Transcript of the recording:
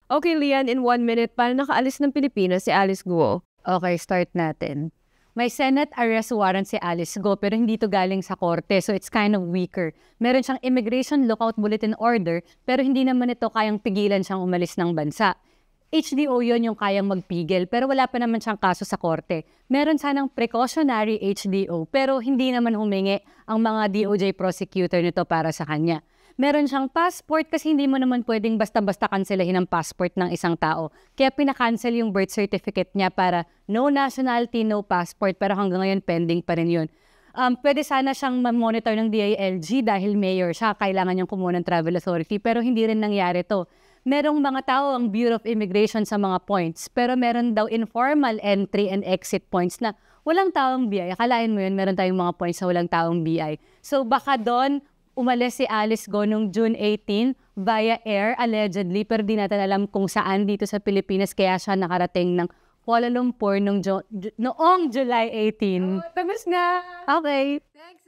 Okay, Lian, in 1 minute, paano nakaalis ng Pilipinas si Alice Guo? Okay, start natin. May Senate arrest warrant si Alice Go pero hindi to galing sa korte, so it's kind of weaker. Meron siyang Immigration Lookout Bulletin Order pero hindi naman ito kayang pigilan siyang umalis ng bansa. HDO yon yung kayang magpigil pero wala pa naman siyang kaso sa korte. Meron sanang precautionary HDO pero hindi naman humingi ang mga DOJ prosecutor nito para sa kanya. Meron siyang passport kasi hindi mo naman pwedeng basta-basta kanselahin ang passport ng isang tao. Kaya pinakancel yung birth certificate niya para no nationality, no passport. Pero hanggang ngayon, pending pa rin yun. Pwede sana siyang monitor ng DILG dahil mayor siya. Kailangan niyang kumuha ng travel authority. Pero hindi rin nangyari to. Merong mga tao ang Bureau of Immigration sa mga points. Pero meron daw informal entry and exit points na walang taong BI. Akalain mo yun, meron tayong mga points na walang taong BI. So baka doon, umalis si Alice Go noong June 18 via air, allegedly, pero di natin alam kung saan dito sa Pilipinas kaya siya nakarating ng Kuala Lumpur noong July 18. Tapos na! Okay. Thanks,